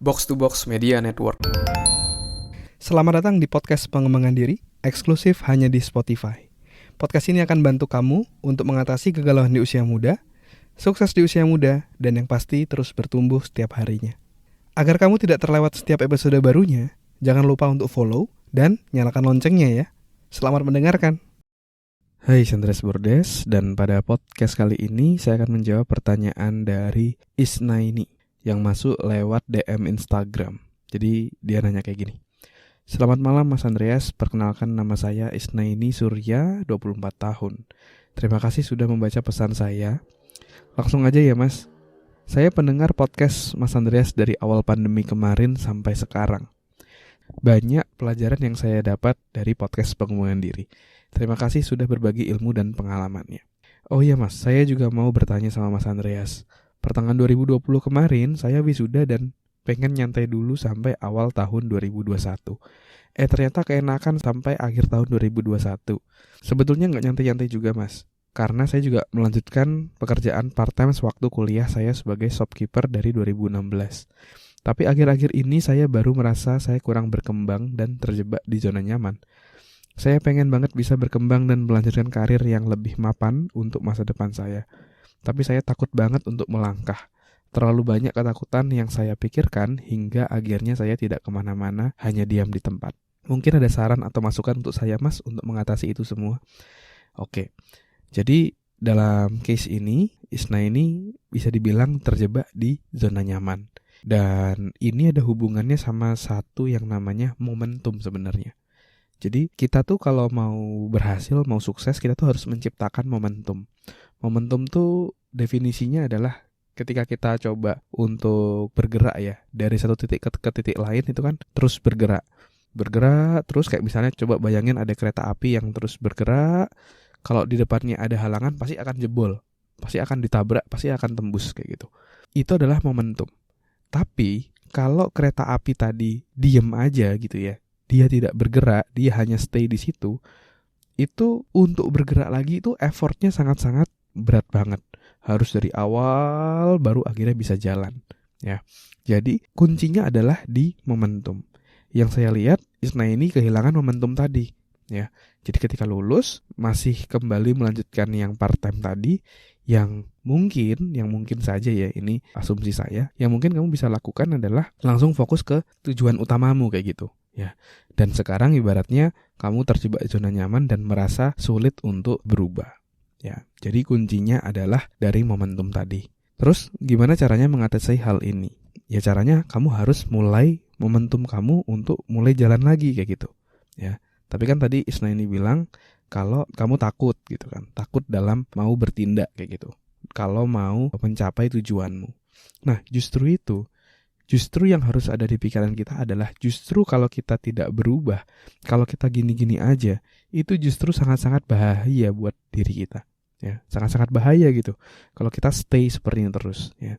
Box to Box Media Network. Selamat datang di podcast pengembangan diri, eksklusif hanya di Spotify. Podcast ini akan bantu kamu untuk mengatasi kegalauan di usia muda, sukses di usia muda, dan yang pasti terus bertumbuh setiap harinya. Agar kamu tidak terlewat setiap episode barunya, jangan lupa untuk follow dan nyalakan loncengnya ya. Selamat mendengarkan. Hai Sandres Bordes, dan pada podcast kali ini saya akan menjawab pertanyaan dari Isnaini yang masuk lewat DM Instagram. Jadi dia nanya kayak gini. Selamat malam Mas Andreas, perkenalkan nama saya Isnaini Surya, 24 tahun. Terima kasih sudah membaca pesan saya. Langsung aja ya Mas. Saya pendengar podcast Mas Andreas dari awal pandemi kemarin sampai sekarang. Banyak pelajaran yang saya dapat dari podcast pengembangan diri. Terima kasih sudah berbagi ilmu dan pengalamannya. Oh iya Mas, saya juga mau bertanya sama Mas Andreas. Pertengahan 2020 kemarin, saya wisuda dan pengen nyantai dulu sampai awal tahun 2021. Ternyata keenakan sampai akhir tahun 2021. Sebetulnya nggak nyantai-nyantai juga Mas. Karena saya juga melanjutkan pekerjaan part-time sewaktu kuliah saya sebagai shopkeeper dari 2016. Tapi akhir-akhir ini saya baru merasa saya kurang berkembang dan terjebak di zona nyaman. Saya pengen banget bisa berkembang dan melanjutkan karir yang lebih mapan untuk masa depan saya. Tapi saya takut banget untuk melangkah. Terlalu banyak ketakutan yang saya pikirkan hingga akhirnya saya tidak kemana-mana, hanya diam di tempat. Mungkin ada saran atau masukan untuk saya Mas untuk mengatasi itu semua? Oke, jadi dalam case ini, Isna ini bisa dibilang terjebak di zona nyaman. Dan ini ada hubungannya sama satu yang namanya momentum sebenarnya. Jadi kita tuh kalau mau berhasil, mau sukses, kita tuh harus menciptakan momentum. Momentum tuh definisinya adalah ketika kita coba untuk bergerak ya, dari satu titik ke titik lain itu kan terus bergerak terus, kayak misalnya coba bayangin ada kereta api yang terus bergerak. Kalau di depannya ada halangan pasti akan jebol, pasti akan ditabrak, pasti akan tembus kayak gitu. Itu adalah momentum. Tapi kalau kereta api tadi diem aja gitu ya, dia tidak bergerak, dia hanya stay di situ, itu untuk bergerak lagi itu effortnya sangat-sangat berat banget. Harus dari awal baru akhirnya bisa jalan ya. Jadi kuncinya adalah di momentum. Yang saya lihat Isna ini kehilangan momentum tadi ya. Jadi ketika lulus masih kembali melanjutkan yang part time tadi, yang mungkin saja ya, ini asumsi saya, yang mungkin kamu bisa lakukan adalah langsung fokus ke tujuan utamamu kayak gitu ya. Dan sekarang ibaratnya kamu terjebak zona nyaman dan merasa sulit untuk berubah ya. Jadi kuncinya adalah dari momentum tadi. Terus gimana caranya mengatasi hal ini? Ya caranya kamu harus mulai momentum kamu untuk mulai jalan lagi kayak gitu ya. Tapi kan tadi Isna ini bilang kalau kamu takut gitu kan, takut dalam mau bertindak kayak gitu, kalau mau mencapai tujuanmu. Nah justru yang harus ada di pikiran kita adalah justru kalau kita tidak berubah, kalau kita gini-gini aja, itu justru sangat-sangat bahaya buat diri kita ya, sangat-sangat bahaya gitu kalau kita stay seperti ini terus ya.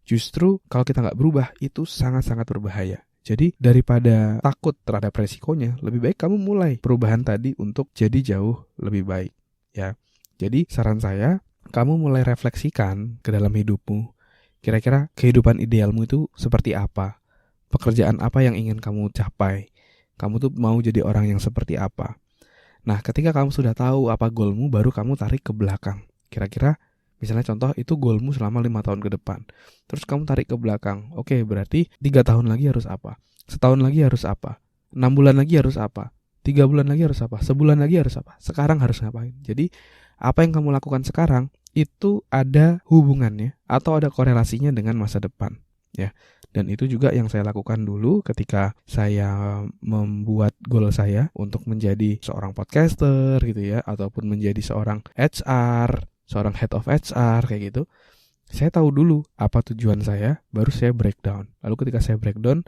Justru kalau kita nggak berubah itu sangat-sangat berbahaya. Jadi daripada takut terhadap resikonya, lebih baik kamu mulai perubahan tadi untuk jadi jauh lebih baik ya. Jadi saran saya, kamu mulai refleksikan ke dalam hidupmu. Kira-kira kehidupan idealmu itu seperti apa? Pekerjaan apa yang ingin kamu capai? Kamu tuh mau jadi orang yang seperti apa? Nah, ketika kamu sudah tahu apa goalmu, baru kamu tarik ke belakang. Kira-kira misalnya contoh itu goalmu selama 5 tahun ke depan. Terus kamu tarik ke belakang. Oke, berarti 3 tahun lagi harus apa? Setahun lagi harus apa? 6 bulan lagi harus apa? 3 bulan lagi harus apa? Sebulan lagi harus apa? Sekarang harus ngapain? Jadi, apa yang kamu lakukan sekarang itu ada hubungannya atau ada korelasinya dengan masa depan, ya. Dan itu juga yang saya lakukan dulu ketika saya membuat goal saya untuk menjadi seorang podcaster gitu ya, ataupun menjadi seorang HR, seorang head of HR kayak gitu. Saya tahu dulu apa tujuan saya, baru saya breakdown. Lalu ketika saya breakdown,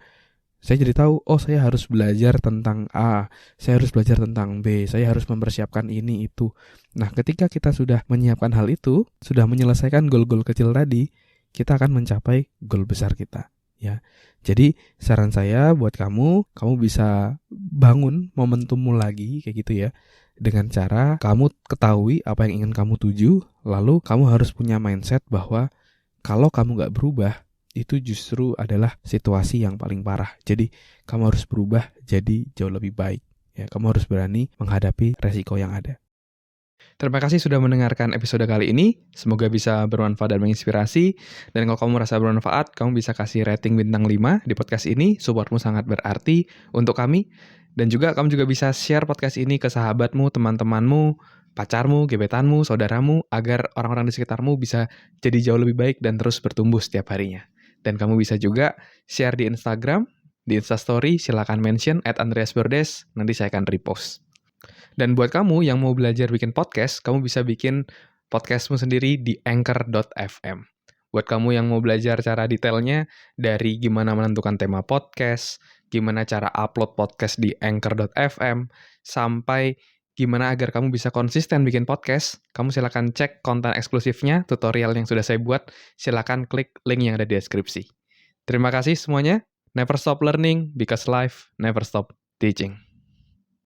saya jadi tahu, oh saya harus belajar tentang A, saya harus belajar tentang B, saya harus mempersiapkan ini itu. Nah ketika kita sudah menyiapkan hal itu, sudah menyelesaikan goal-goal kecil tadi, kita akan mencapai goal besar kita ya. Jadi saran saya buat kamu bisa bangun momentummu lagi kayak gitu ya. Dengan cara kamu ketahui apa yang ingin kamu tuju, lalu kamu harus punya mindset bahwa kalau kamu gak berubah, itu justru adalah situasi yang paling parah. Jadi kamu harus berubah jadi jauh lebih baik. Ya, kamu harus berani menghadapi resiko yang ada. Terima kasih sudah mendengarkan episode kali ini. Semoga bisa bermanfaat dan menginspirasi. Dan kalau kamu merasa bermanfaat, kamu bisa kasih rating bintang 5 di podcast ini. Supportmu sangat berarti untuk kami. Dan juga kamu juga bisa share podcast ini ke sahabatmu, teman-temanmu, pacarmu, gebetanmu, saudaramu, agar orang-orang di sekitarmu bisa jadi jauh lebih baik dan terus bertumbuh setiap harinya. Dan kamu bisa juga share di Instagram, di Instastory, silakan mention @andreasberdes, nanti saya akan repost. Dan buat kamu yang mau belajar bikin podcast, kamu bisa bikin podcastmu sendiri di anchor.fm. Buat kamu yang mau belajar cara detailnya, dari gimana menentukan tema podcast, gimana cara upload podcast di anchor.fm, sampai gimana agar kamu bisa konsisten bikin podcast, kamu silakan cek konten eksklusifnya, tutorial yang sudah saya buat, silakan klik link yang ada di deskripsi. Terima kasih semuanya. Never stop learning, because life never stop teaching.